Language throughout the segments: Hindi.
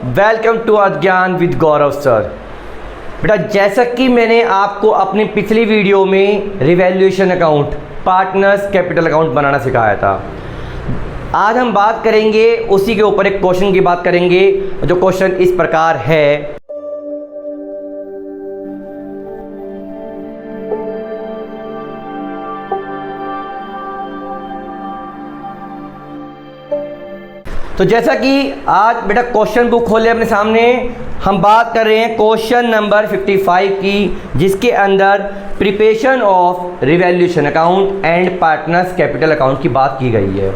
वेलकम टू अज्ञान विद गौरव सर। बेटा जैसा कि मैंने आपको अपनी पिछली वीडियो में revaluation account, partners capital account बनाना सिखाया था, आज हम बात करेंगे उसी के ऊपर एक क्वेश्चन की बात करेंगे जो क्वेश्चन इस प्रकार है। तो जैसा कि आज बेटा क्वेश्चन बुक खोले अपने सामने, हम बात कर रहे हैं क्वेश्चन नंबर 55 की, जिसके अंदर preparation of revaluation account and partners capital account की बात की गई है।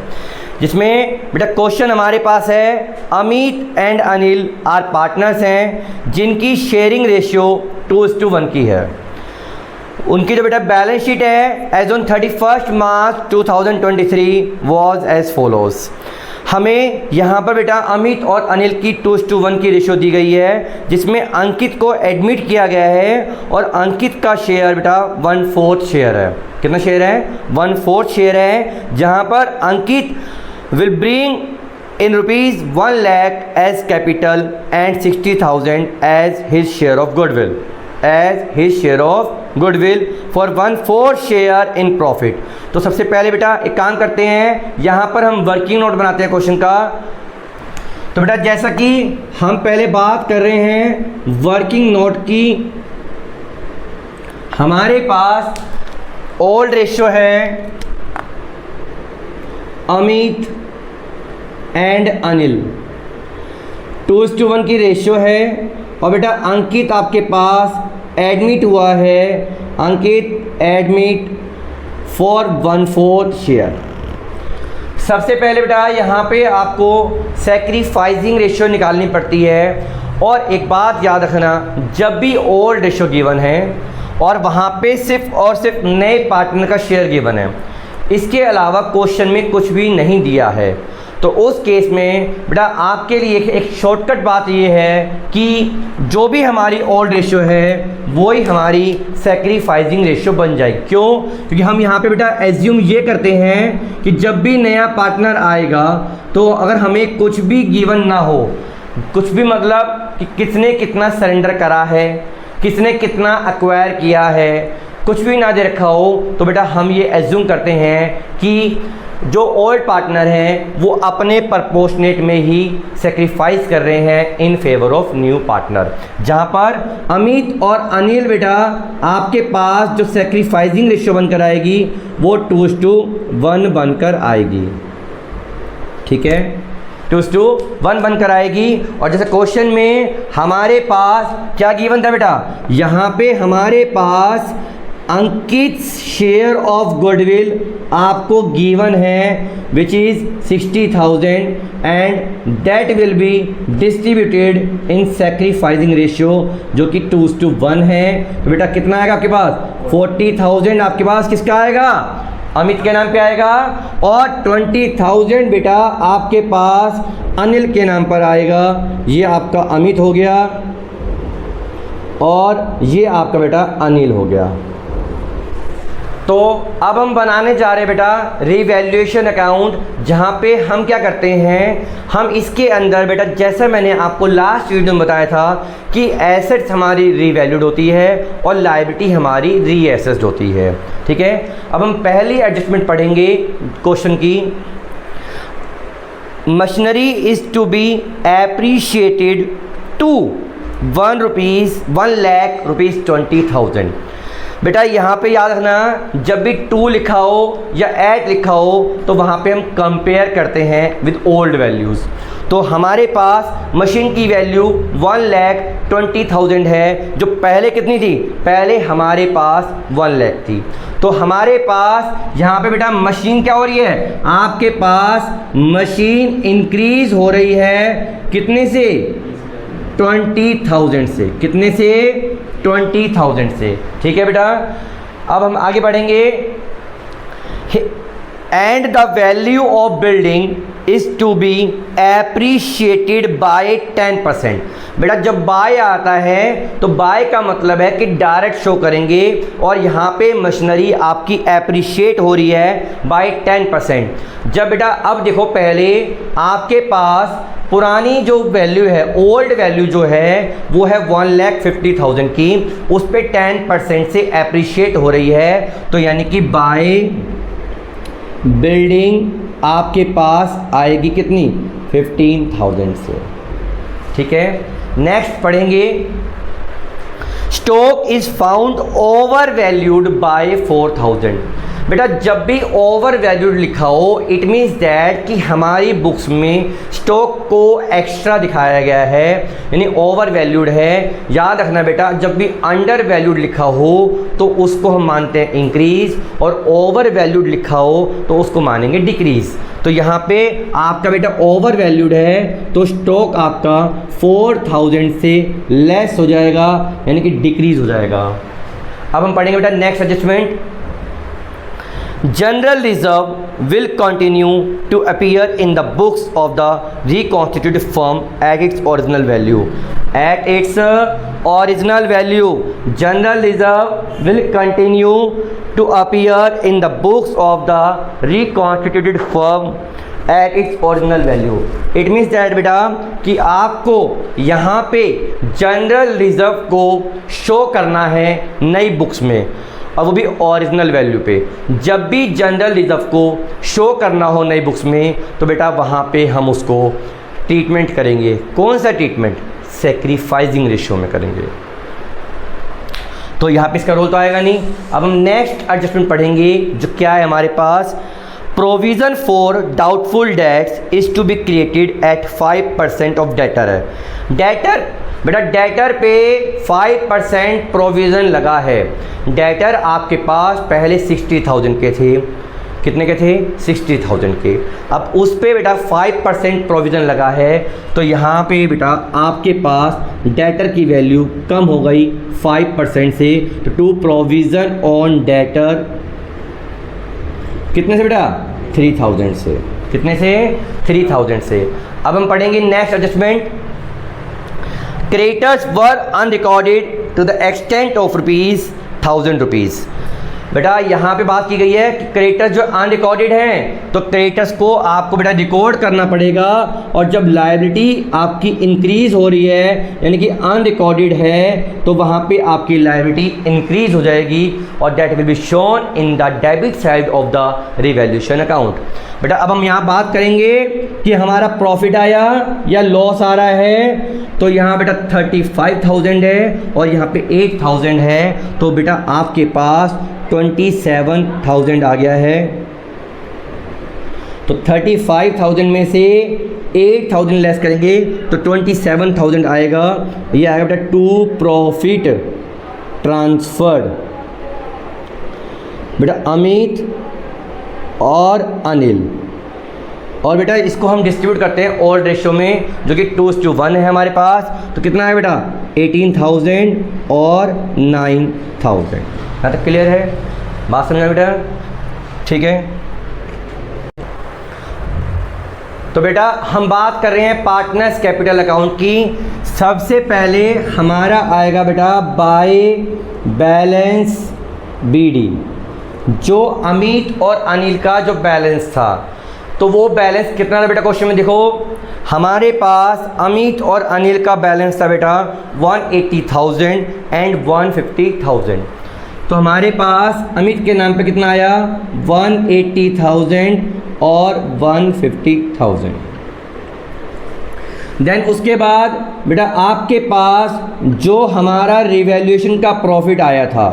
जिसमें बेटा क्वेश्चन हमारे पास है, Amit and Anil are partners हैं जिनकी शेयरिंग रेशियो 2:1 की है। उनकी जो बेटा बैलेंस शीट है as on 31 March 2023 was as follows. हमें यहाँ पर बेटा अमित और अनिल की 2:1 की रेशियो दी गई है, जिसमें अंकित को एडमिट किया गया है और अंकित का शेयर बेटा 1/4 शेयर है। कितना शेयर है? 1/4 शेयर है, जहाँ पर Ankit will bring in rupees 1 lakh as capital and 60,000 as his share of goodwill, as his share of goodwill for 1/4 share in profit. तो सबसे पहले बेटा एक काम करते हैं, यहाँ पर हम वर्किंग नोट बनाते हैं क्वेश्चन का। तो बेटा जैसा कि हम पहले बात कर रहे हैं वर्किंग नोट की, हमारे पास ओल्ड रेशियो है अमित एंड अनिल, 2:1 की रेशियो है। और बेटा अंकित आपके पास एडमिट हुआ है, अंकित एडमिट फॉर 1/4 शेयर। सबसे पहले बेटा यहाँ पे आपको सैक्रिफाइसिंग रेशियो निकालनी पड़ती है। और एक बात याद रखना, जब भी ओल्ड रेशियो गिवन है और वहाँ पे सिर्फ और सिर्फ नए पार्टनर का शेयर गिवन है, इसके अलावा क्वेश्चन में कुछ भी नहीं दिया है, तो उस केस में बेटा आपके लिए एक शॉर्टकट बात ये है कि जो भी हमारी ओल्ड रेशियो है वही हमारी सैक्रिफाइसिंग रेशियो बन जाए। क्यों? क्योंकि हम यहाँ पे बेटा एज्यूम ये करते हैं कि जब भी नया पार्टनर आएगा तो अगर हमें कुछ भी गिवन ना हो, कुछ भी मतलब कि किसने कितना सरेंडर करा है, किसने कितना एक्वायर किया है, कुछ भी ना दे रखा हो, तो बेटा हम ये एज्यूम करते हैं कि जो ओल्ड पार्टनर हैं वो अपने प्रपोर्शनेट में ही सेक्रीफाइस कर रहे हैं in favour of new partner. जहां पर अमित और अनिल बेटा आपके पास जो सेक्रीफाइसिंग रेशियो बनकर आएगी वो 2:1 बनकर आएगी। ठीक है, 2:1 बनकर आएगी। और जैसे क्वेश्चन में हमारे पास क्या गिवन था बेटा, यहाँ पे हमारे पास अंकित शेयर ऑफ गुडविल आपको गिवन है which is 60,000 and that will be distributed in sacrificing ratio जो कि 2:1 है। तो बेटा कितना आएगा आपके पास? 40,000 आपके पास किसका आएगा? अमित के नाम पे आएगा, और 20,000 बेटा आपके पास अनिल के नाम पर आएगा। ये आपका अमित हो गया और ये आपका बेटा अनिल हो गया। तो अब हम बनाने जा रहे हैं बेटा रिवैल्यूएशन अकाउंट, जहाँ पे हम क्या करते हैं, हम इसके अंदर बेटा जैसा मैंने आपको लास्ट वीडियो में बताया था कि एसेट्स हमारी रीवैल्यूड होती है और लायबिलिटी हमारी रीएसेस्ड होती है। ठीक है, अब हम पहली एडजस्टमेंट पढ़ेंगे क्वेश्चन की। Machinery is to be appreciated to 1 lakh rupees 20,000। बेटा यहाँ पे याद रखना, जब भी 2 लिखा हो या 8 लिखा हो तो वहाँ पे हम कंपेयर करते हैं विद ओल्ड वैल्यूज़। तो हमारे पास मशीन की वैल्यू 1,20,000 है, जो पहले कितनी थी? पहले हमारे पास 1 लाख थी। तो हमारे पास यहाँ पे बेटा मशीन क्या हो रही है? आपके पास मशीन इंक्रीज हो रही है कितने से? 20,000 से। कितने से? 20,000 से। ठीक है बेटा, अब हम आगे बढ़ेंगे। And the value of building is to be appreciated by 10%। बेटा जब बाय आता है तो बाय का मतलब है कि डायरेक्ट शो करेंगे, और यहाँ पे मशीनरी आपकी एप्रिशिएट हो रही है बाय 10%। जब बेटा अब देखो, पहले आपके पास पुरानी जो वैल्यू है, ओल्ड वैल्यू जो है वो है 1,50,000 की, उस पे 10% से एप्रिशिएट हो रही है, तो यानी कि बाय बिल्डिंग आपके पास आएगी कितनी, 15,000 से। ठीक है, नेक्स्ट पढ़ेंगे, stock is found over valued bye 4,000। बेटा जब भी ओवर वैल्यूड लिखा हो, इट मीन्स दैट कि हमारी बुक्स में स्टॉक को एक्स्ट्रा दिखाया गया है, यानी ओवर वैल्यूड है। याद रखना बेटा, जब भी अंडर वैल्यूड लिखा हो तो उसको हम मानते हैं इंक्रीज, और ओवर वैल्यूड लिखा हो तो उसको मानेंगे डिक्रीज। तो यहाँ पे आपका बेटा ओवर वैल्यूड है तो स्टॉक आपका 4,000 से लेस हो जाएगा, यानी कि डिक्रीज हो जाएगा। अब हम पढ़ेंगे बेटा next adjustment, General reserve will continue to appear in the books of the reconstituted firm at its original value. At its original value, general reserve will continue to appear in the books of the reconstituted firm at its original value. It means that बेटा कि आपको यहाँ पे जनरल रिजर्व को शो करना है नई बुक्स में, और वो भी ओरिजिनल वैल्यू पे। जब भी जनरल रिजर्व को शो करना हो नई बुक्स में तो बेटा वहाँ पे हम उसको ट्रीटमेंट करेंगे। कौन सा ट्रीटमेंट, सैक्रिफाइसिंग रेशियो में करेंगे। तो यहाँ पे इसका रोल तो आएगा नहीं। अब हम नेक्स्ट एडजस्टमेंट पढ़ेंगे, जो क्या है हमारे पास, provision for doubtful debts is to be created at 5% of debtor है। डेटर बेटा डेटर पे 5% प्रोविज़न लगा है। डेटर आपके पास पहले 60,000 के थे, कितने के थे, 60,000 के। अब उस पे बेटा 5% प्रोविज़न लगा है, तो यहाँ पे बेटा आपके पास डेटर की वैल्यू कम हो गई 5% से, तो टू प्रोविज़न ऑन डेटर कितने से बेटा, 3,000 से। कितने से, 3,000 से। अब हम पढ़ेंगे next adjustment, creditors were unrecorded to the extent of ₹1,000। बेटा यहाँ पे बात की गई है कि क्रेडिटर्स जो अनरिकॉर्डेड हैं, तो क्रेडिटर्स को आपको बेटा रिकॉर्ड करना पड़ेगा, और जब लायबिलिटी आपकी इंक्रीज हो रही है यानी कि अनरिकॉर्डेड है, तो वहाँ पे आपकी लायबिलिटी इंक्रीज हो जाएगी, और that will be shown in the debit side of the revaluation account. बेटा अब हम यहाँ बात करेंगे कि हमारा प्रॉफिट आया या लॉस आ रहा है, तो यहाँ बेटा 35,000 है और यहाँ पे 8,000 है, तो बेटा आपके पास 27,000 आ गया है। तो 35,000 में से 8,000 लेस करेंगे तो 27,000 आएगा। ये आएगा बेटा टू प्रॉफिट ट्रांसफर्ड, बेटा अमित और अनिल, और बेटा इसको हम डिस्ट्रीब्यूट करते हैं ओल्ड रेशियो में, जो कि 2:1 है हमारे पास। तो कितना है बेटा, 18,000 और 9,000। यहाँ तक क्लियर है, बात समझा बेटा, ठीक है। तो बेटा हम बात कर रहे हैं पार्टनर्स कैपिटल अकाउंट की। सबसे पहले हमारा आएगा बेटा बाय बैलेंस बीडी, जो अमित और अनिल का जो बैलेंस था, तो वो बैलेंस कितना था बेटा, क्वेश्चन में देखो हमारे पास अमित और अनिल का बैलेंस था बेटा 180,000 एंड 150,000। तो हमारे पास अमित के नाम पे कितना आया, 180,000 और 150,000। देन उसके बाद बेटा आपके पास जो हमारा रिवैल्यूएशन का प्रॉफिट आया था,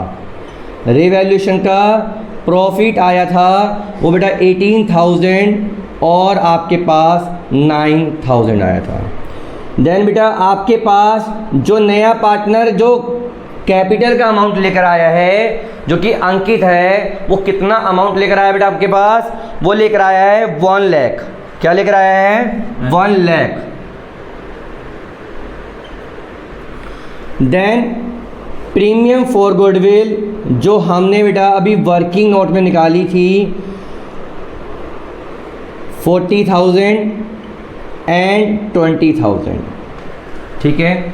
रिवैल्यूएशन का प्रॉफिट आया था वो बेटा 18,000 और आपके पास 9,000 आया था। देन बेटा आपके पास जो नया पार्टनर जो कैपिटल का अमाउंट लेकर आया है, जो कि अंकित है, वो कितना अमाउंट लेकर आया बेटा आपके पास, वो लेकर आया है 1 लाख। क्या लेकर आया है, 1 lakh. Then premium for goodwill जो हमने बेटा अभी वर्किंग नोट में निकाली थी 40,000 एंड 20,000। ठीक है,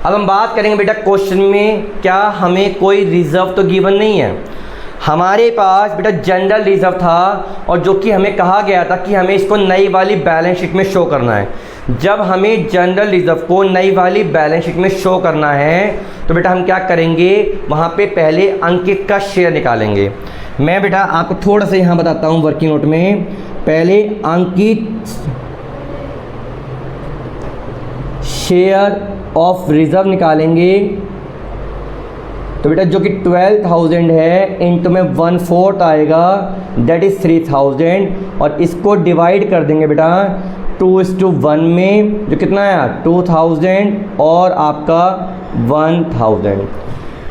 अब हम बात करेंगे बेटा क्वेश्चन में क्या हमें कोई रिज़र्व तो गिवन नहीं है। हमारे पास बेटा जनरल रिज़र्व था और जो कि हमें कहा गया था कि हमें इसको नई वाली बैलेंस शीट में शो करना है। जब हमें जनरल रिज़र्व को नई वाली बैलेंस शीट में शो करना है तो बेटा हम क्या करेंगे, वहाँ पे पहले अंकित का शेयर निकालेंगे। मैं बेटा आपको थोड़ा सा यहाँ बताता हूँ वर्किंग नोट में। पहले अंकित शेयर ऑफ रिज़र्व निकालेंगे तो बेटा जो कि 12,000 है इंटू में 1/4 आएगा, दैट इज़ 3,000 और इसको डिवाइड कर देंगे बेटा 2:1 में, जो कितना आया 2,000 और आपका 1,000।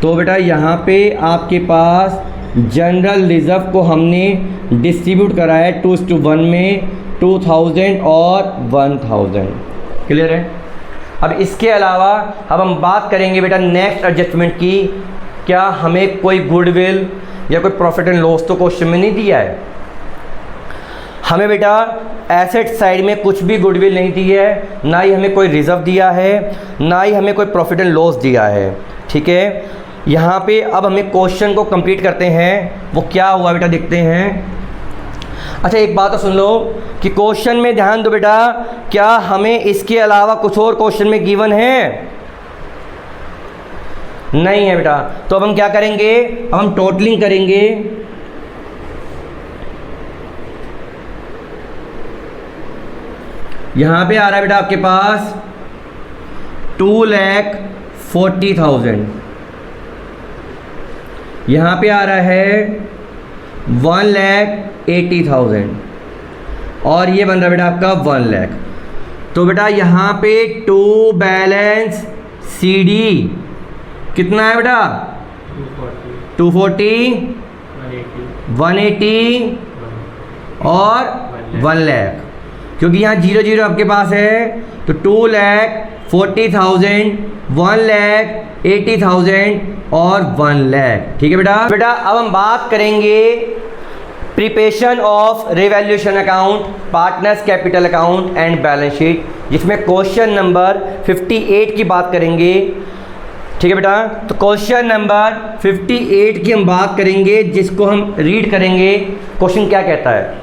तो बेटा यहाँ पे आपके पास जनरल रिज़र्व को हमने डिस्ट्रीब्यूट करा है 2:1 में, 2,000 और 1,000। क्लियर है। अब इसके अलावा अब हम बात करेंगे बेटा नेक्स्ट एडजस्टमेंट की। क्या हमें कोई गुडविल या कोई प्रॉफिट एंड लॉस तो क्वेश्चन में नहीं दिया है। हमें बेटा एसेट साइड में कुछ भी गुडविल नहीं दी है, ना ही हमें कोई रिज़र्व दिया है, ना ही हमें कोई प्रॉफिट एंड लॉस दिया है। ठीक है, यहाँ पे अब हमें क्वेश्चन को कंप्लीट करते हैं। वो क्या हुआ बेटा देखते हैं। अच्छा एक बात तो सुन लो कि क्वेश्चन में ध्यान दो बेटा, क्या हमें इसके अलावा कुछ और क्वेश्चन में गिवन है? नहीं है बेटा। तो अब हम क्या करेंगे, अब हम टोटलिंग करेंगे। यहां पे आ रहा है बेटा आपके पास 2,40,000, यहां पे आ रहा है 1,80,000 और ये बन रहा है बेटा आपका 1 लाख। तो बेटा यहाँ पे टू बैलेंस CD कितना है बेटा 240, 180 और 1 लाख, क्योंकि यहाँ 0 आपके पास है। तो 2,40,000, 1,80,000 और 1 लाख। ठीक है बेटा। बेटा अब हम बात करेंगे preparation of revaluation account, partners capital account and balance sheet, जिसमें क्वेश्चन नंबर 58 की बात करेंगे। ठीक है बेटा। तो क्वेश्चन नंबर 58 की हम बात करेंगे, जिसको हम रीड करेंगे। क्वेश्चन क्या कहता है,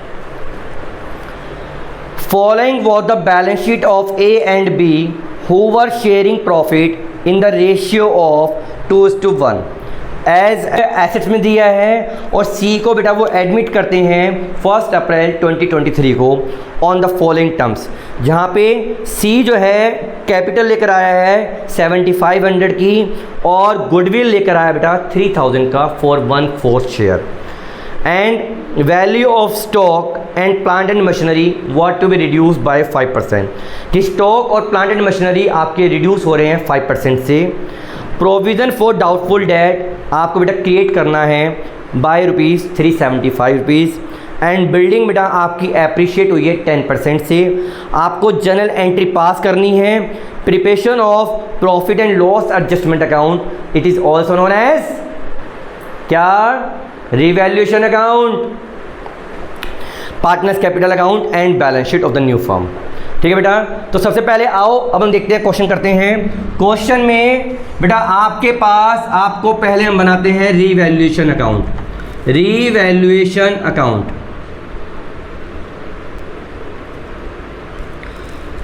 following was the balance sheet of A and B who were sharing profit in the ratio of 2:1 as assets में दिया है और C को बेटा वो एडमिट करते हैं 1 अप्रैल 2023 को ऑन द फॉलोइंग टर्म्स, जहाँ पे C जो है कैपिटल लेकर आया है 7,500 की और गुडविल लेकर आया बेटा 3,000 का for 1/4 share and value of stock and plant and machinery what to be reduce by 5%। कि स्टॉक और प्लांट एंड मशीनरी आपके रिड्यूस हो रहे हैं 5% से। प्रोविज़न फॉर डाउटफुल डेट आपको बेटा क्रिएट करना है बाय ₹375 एंड बिल्डिंग बेटा आपकी एप्रिशिएट हुई है 10% से। आपको जनरल एंट्री पास करनी है। Preparation of profit and loss adjustment account, it is also known as क्या, revaluation account, partners capital account and balance sheet of the new firm. ठीक है बेटा। तो सबसे पहले आओ अब हम देखते हैं क्वेश्चन करते हैं। क्वेश्चन में बेटा आपके पास आपको पहले हम बनाते हैं रीवैल्यूएशन अकाउंट। रीवैल्यूएशन अकाउंट,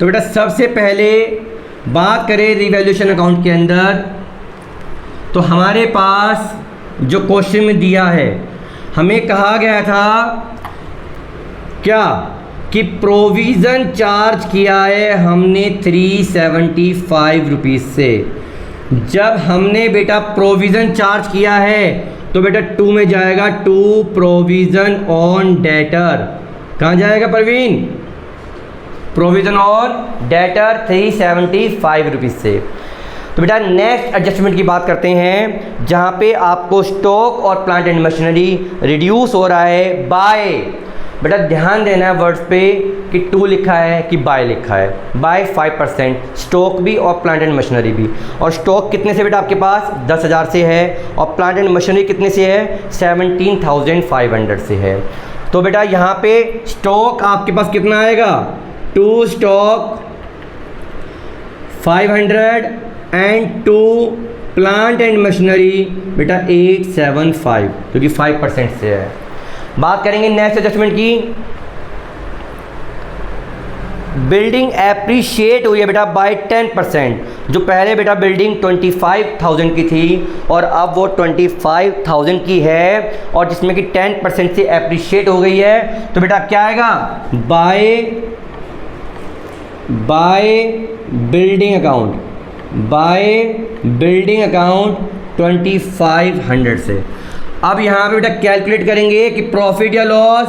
तो बेटा सबसे पहले बात करें रीवैल्यूएशन अकाउंट के अंदर, तो हमारे पास जो क्वेश्चन में दिया है, हमें कहा गया था क्या कि प्रोविज़न चार्ज किया है हमने 375 रुपीज़ से। जब हमने बेटा प्रोविज़न चार्ज किया है तो बेटा 2 में जाएगा, 2 प्रोविज़न ऑन डेटर। कहाँ जाएगा Parveen, provision on debtor 375 rupees से। तो बेटा नेक्स्ट एडजस्टमेंट की बात करते हैं, जहाँ पे आपको स्टॉक और प्लांट एंड मशीनरी रिड्यूस हो रहा है बाय, बेटा ध्यान देना है वर्ड्स पे कि 2 लिखा है कि बाय लिखा है, बाय 5%, स्टॉक भी और प्लांट एंड मशीनरी भी। और स्टॉक कितने से बेटा आपके पास 10,000 से है और प्लांट एंड मशीनरी कितने से है 17,500 से है। तो बेटा यहाँ पे स्टॉक आपके पास कितना आएगा, 2 stock 500 and 2 plant and machinery बेटा 875, क्योंकि 5% से है। बात करेंगे नेक्स्ट एडजस्टमेंट की। बिल्डिंग एप्रिशिएट हुई है बेटा बाय 10%। जो पहले बेटा बिल्डिंग 25,000 की थी और अब वो 25,000 की है, और जिसमें कि 10% से एप्रिशिएट हो गई है, तो बेटा क्या आएगा, by building account, by building account 2500 से। अब यहाँ पे बेटा कैलकुलेट करेंगे कि प्रॉफिट या लॉस,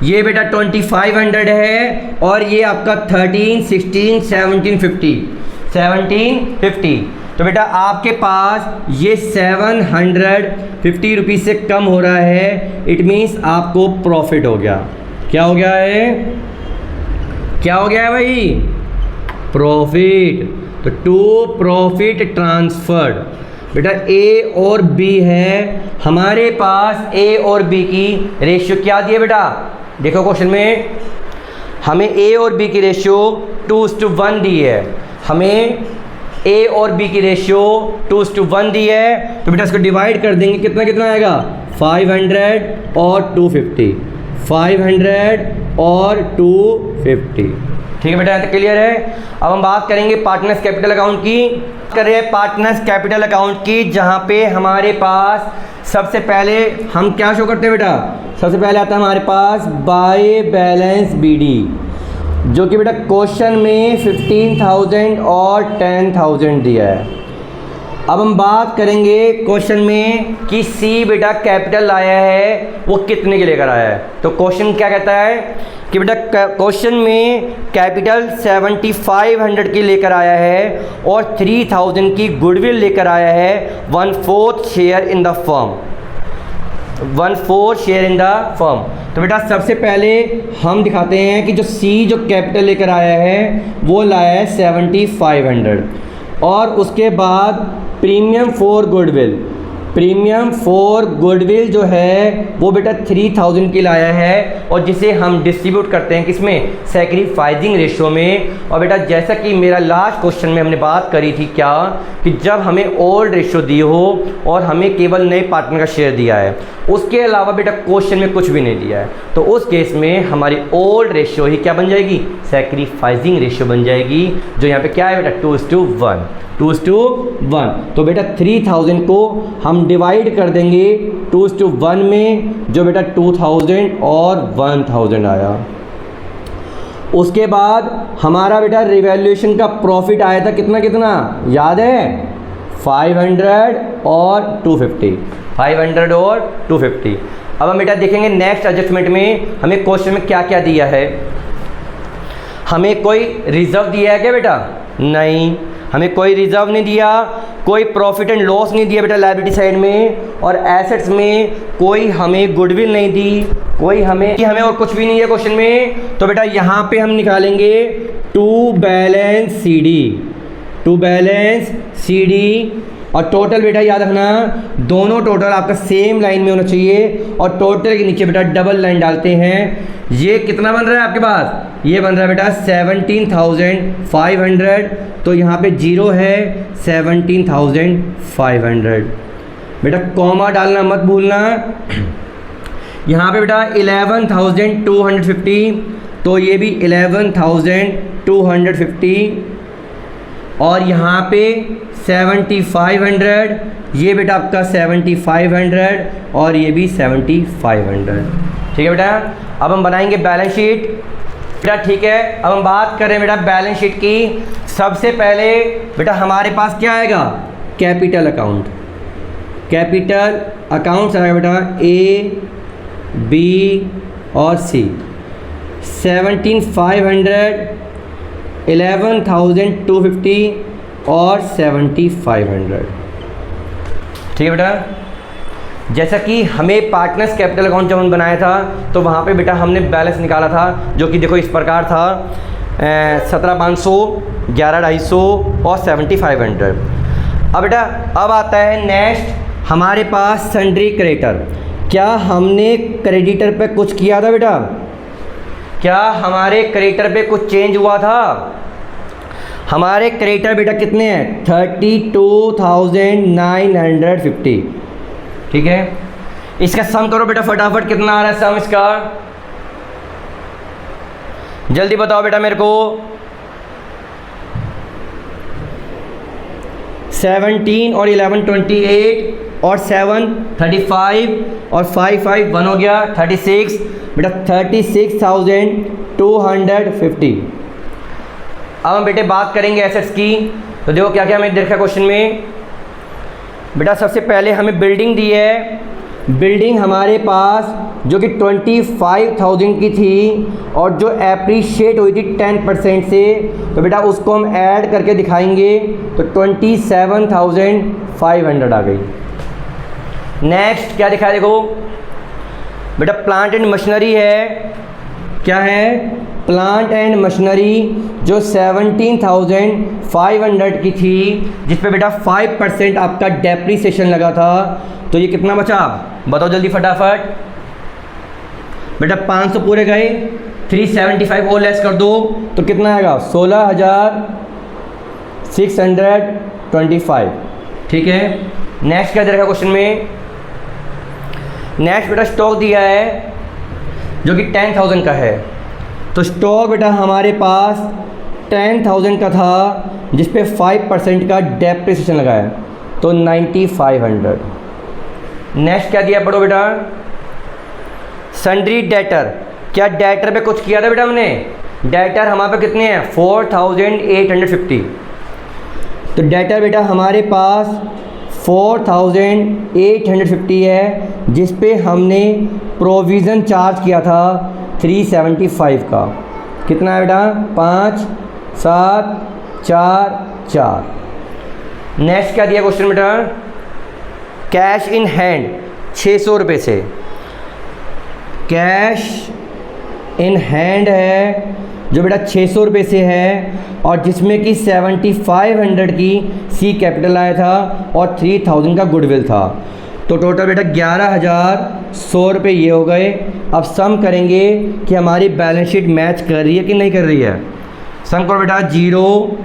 ये बेटा 2500 है और ये आपका 13, 16, 1750। तो बेटा आपके पास ये 750 रुपीज़ से कम हो रहा है, इट मीन्स आपको प्रॉफिट हो गया। क्या हो गया है, क्या हो गया है भाई, प्रॉफिट। तो टू प्रॉफिट ट्रांसफर्ड, बेटा ए और बी है, हमारे पास ए और बी की रेशियो क्या दी है बेटा, देखो क्वेश्चन में हमें ए और बी की रेशियो 2:1 दी है, हमें ए और बी की रेशियो 2:1 दी है। तो बेटा इसको डिवाइड कर देंगे, कितना कितना आएगा, 500 और 250, 500 और 250। ठीक है बेटा, यहाँ तक क्लियर है। अब हम बात करेंगे पार्टनर्स कैपिटल अकाउंट की। कर रहे हैं पार्टनर्स कैपिटल अकाउंट की, जहाँ पे हमारे पास सबसे पहले हम क्या शो करते हैं बेटा, सबसे पहले आता है हमारे पास बाय बैलेंस बीडी, जो कि बेटा क्वेश्चन में 15,000 और 10,000 दिया है। अब हम बात करेंगे क्वेश्चन में कि सी बेटा कैपिटल लाया है, वो कितने के लेकर आया है। तो क्वेश्चन क्या कहता है कि बेटा क्वेश्चन में कैपिटल 7500 की लेकर आया है और 3000 की गुडविल लेकर आया है, 1/4 share in the firm, 1/4 share in the firm. तो बेटा सबसे पहले हम दिखाते हैं कि जो सी जो कैपिटल लेकर आया है वो लाया है 7500, और उसके बाद premium for goodwill, premium for goodwill जो है वो बेटा 3000 की लाया है, और जिसे हम डिस्ट्रीब्यूट करते हैं किसमें, सैक्रिफाइसिंग रेशियो में। और बेटा जैसा कि मेरा लास्ट क्वेश्चन में हमने बात करी थी क्या, कि जब हमें ओल्ड रेशियो दी हो और हमें केवल नए पार्टनर का शेयर दिया है, उसके अलावा बेटा क्वेश्चन में कुछ भी नहीं दिया है, तो उस केस में हमारी ओल्ड रेशियो ही क्या बन जाएगी, सैक्रिफाइसिंग रेशियो बन जाएगी, जो यहाँ पे क्या है बेटा 2:1, 2:1। तो बेटा 3000 को हम डिवाइड कर देंगे 2:1 में, जो बेटा 2000 और 1000 आया। उसके बाद हमारा बेटा रिवैल्यूएशन का प्रॉफिट आया था कितना कितना याद है, 500 और 250, 500 और 250। अब हम बेटा देखेंगे नेक्स्ट एडजस्टमेंट में हमें क्वेश्चन में क्या क्या दिया है। हमें कोई रिजर्व दिया है क्या बेटा, नहीं, हमें कोई रिजर्व नहीं दिया, कोई प्रॉफिट एंड लॉस नहीं दिया बेटा लायबिलिटी साइड में, और एसेट्स में कोई हमें गुडविल नहीं दी, कोई हमें और कुछ भी नहीं है क्वेश्चन में। तो बेटा यहाँ पे हम निकालेंगे टू बैलेंस सीडी, और टोटल बेटा याद रखना दोनों टोटल आपका सेम लाइन में होना चाहिए, और टोटल के नीचे बेटा डबल लाइन डालते हैं। ये कितना बन रहा है आपके पास, ये बन रहा है बेटा 17,500, तो यहाँ पे जीरो है 17,500। बेटा कॉमा डालना मत भूलना। यहाँ पे बेटा 11,250, तो ये भी 11,250, और यहाँ पे 7500, ये बेटा आपका 7500, और ये भी 7500। ठीक है बेटा, अब हम बनाएंगे बैलेंस शीट बेटा। ठीक है, अब हम बात करें बेटा बैलेंस शीट की। सबसे पहले बेटा हमारे पास क्या आएगा, कैपिटल अकाउंट, कैपिटल अकाउंट आएगा बेटा ए बी और सी। 17,500, 11,250 और 7,500। ठीक है बेटा, जैसा कि हमें पार्टनर्स कैपिटल अकाउंट जब हमने बनाया था तो वहाँ पे बेटा हमने बैलेंस निकाला था, जो कि देखो इस प्रकार था 17,500, 11,250 और 7,500। अब बेटा अब आता है नेक्स्ट हमारे पास सन्ड्री क्रेडिटर। क्या हमने क्रेडिटर पे कुछ किया था बेटा? क्या हमारे क्रेडिटर पे कुछ चेंज हुआ था? हमारे क्रेडिटर बेटा कितने हैं? 32,950। ठीक है, इसका सम करो बेटा फटाफट, कितना आ रहा है सम इसका? जल्दी बताओ बेटा मेरे को। 17 और 11 28 और 7 35 और 5 1 हो गया 36 बेटा, 36,250। अब हम बेटे बात करेंगे एसेट्स की। तो देखो क्या क्या हमें देखा क्वेश्चन में बेटा। सबसे पहले हमें बिल्डिंग दी है। बिल्डिंग हमारे पास जो कि 25,000 की थी और जो एप्रीशिएट हुई थी 10% से, तो बेटा उसको हम ऐड करके दिखाएंगे तो 27,500 आ गई। नेक्स्ट क्या दिखाया देखो बेटा, प्लांट एंड मशीनरी है। क्या है? प्लांट एंड मशीनरी जो 17,500 की थी, जिस पे बेटा 5% आपका डेप्रीसिएशन लगा था, तो ये कितना बचा बताओ जल्दी फटाफट। बेटा 500 पूरे गए, 375 और लेस कर दो तो कितना आएगा? 16,625। ठीक है, नेक्स्ट क्या दे रखा क्वेश्चन में? नेक्स्ट बेटा स्टॉक दिया है जो कि 10,000 का है। तो स्टॉक बेटा हमारे पास 10,000 का था, जिस पे 5% का डेप्रिसिएशन लगाया, तो 9,500। नेक्स्ट क्या दिया पढ़ो बेटा, सन्ड्री डेटर। क्या डेटर पे कुछ किया था बेटा हमने? डेटर हमारे पे कितने हैं? 4,850। तो डेटर बेटा हमारे पास 4,850 है, जिस पे हमने प्रोविज़न चार्ज किया था 375 का। कितना है बेटा? 5 7 4 4। नेक्स्ट क्या दिया क्वेश्चन बेटा? कैश इन हैंड 600 रुपये से। कैश इन हैंड है जो बेटा 600 रुपये से है, और जिसमें कि 7,500 की सी कैपिटल आया था और 3,000 का गुडविल था। तो टोटल बेटा 11,100 रुपये ये हो गए। अब सम करेंगे कि हमारी बैलेंस शीट मैच कर रही है कि नहीं कर रही है। सम करो बेटा, 0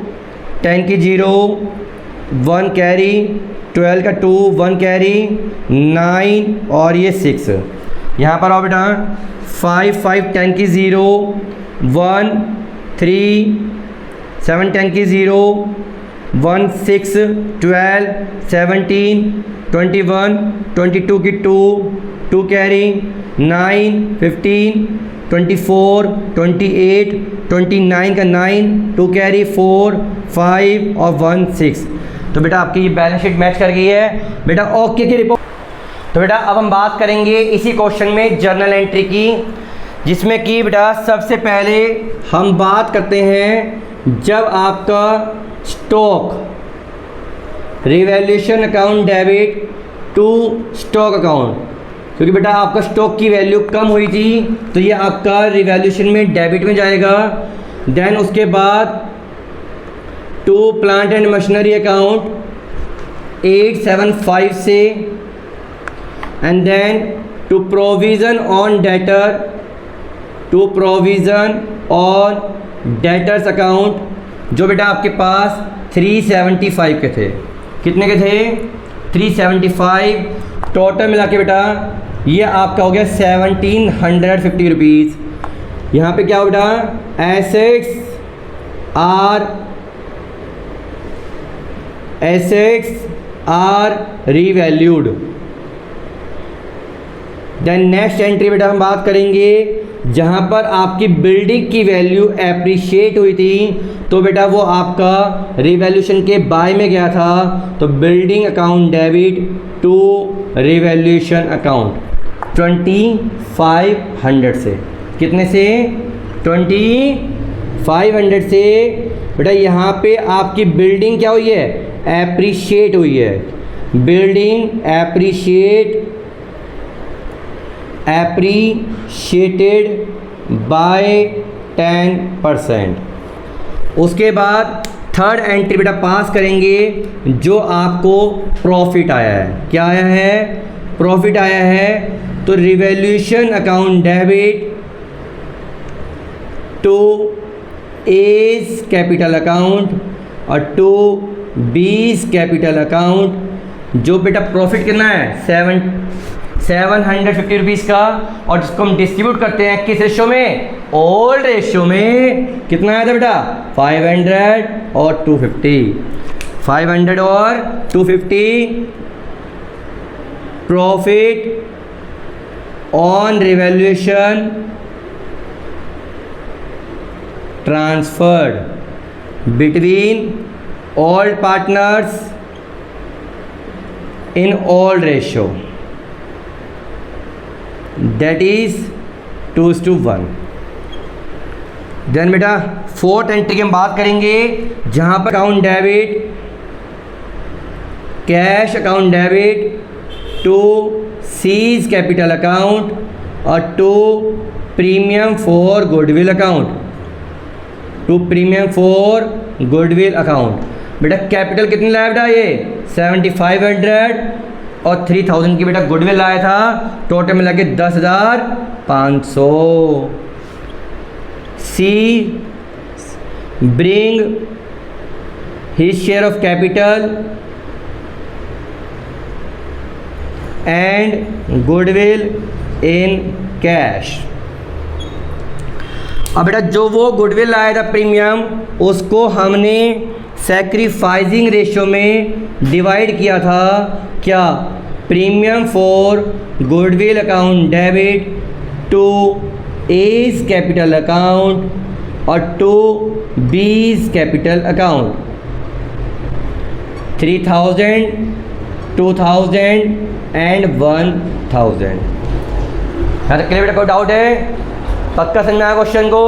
10 की 0 1 कैरी, 12 का 2 1 कैरी, 9 और ये 6। यहाँ पर आओ बेटा, 5 5 10 की 0 1 3 7 10 की 0 1 6 12 17 21 22 की 2 2 कैरी, 9 15 24 28 29 का 9 2 कैरी, 4 5 और 1 6। तो बेटा आपकी ये बैलेंस शीट मैच कर गई है बेटा। ओके की रिपोर्ट। तो बेटा अब हम बात करेंगे इसी क्वेश्चन में जर्नल एंट्री की, जिसमें कि बेटा सबसे पहले हम बात करते हैं जब आपका stock revaluation account debit to stock account, क्योंकि बेटा आपका स्टॉक की वैल्यू कम हुई थी तो ये आपका रिवैल्यूएशन में डेबिट में जाएगा। देन उसके बाद to plant and machinery account 875 से, and then to provision on debtor, to provision on debtors account जो बेटा आपके पास 375 के थे। कितने के थे? 375। टोटल मिला के बेटा ये आपका हो गया 1,750 रुपीज़। यहाँ पे क्या हो बेटा? Assets are revalued. Then next entry बेटा हम बात करेंगे जहाँ पर आपकी बिल्डिंग की वैल्यू एप्रिशिएट हुई थी, तो बेटा वो आपका रिवैल्यूएशन के बाय में गया था, तो building account debit to revaluation account 2,500 से। कितने से? 2,500 से बेटा। यहाँ पे आपकी बिल्डिंग क्या हुई है? एप्रिशिएट हुई है। Building appreciated by 10%। उसके बाद थर्ड एंट्री बेटा पास करेंगे जो आपको प्रॉफिट आया है। क्या आया है? प्रॉफिट आया है। तो revaluation account debit to A's capital account और टू बीज कैपिटल अकाउंट। जो बेटा प्रॉफिट कितना है 750 रुपीज़ का, और जिसको हम डिस्ट्रीब्यूट करते हैं किस रेशो में, ओल्ड रेशो में। कितना आया था बेटा 500 और 250, 500 और 250 profit on revaluation transferred between all partners in all ratio, that is 2:1। Then बेटा फोर्थ एंट्री की हम बात करेंगे जहां पर account debit, cash account debit to C's capital account और to premium for goodwill account, to premium for goodwill account. बेटा कैपिटल कितनी लाया बेटा ये 7500 और 3000 की बेटा गुडविल लाया था, टोटल मिला के 10,500। C bring his share of capital and goodwill in cash. अब बेटा जो वो गुडविल लाया था प्रीमियम, उसको हमने सैक्रिफाइसिंग रेशो में डिवाइड किया था। क्या, premium for goodwill account debit to A's capital account और to B's capital account, 3000, 2000 and 1000। यहाँ तक के लिए बेटा कोई डाउट है? पक्का समझ में आया क्वेश्चन को?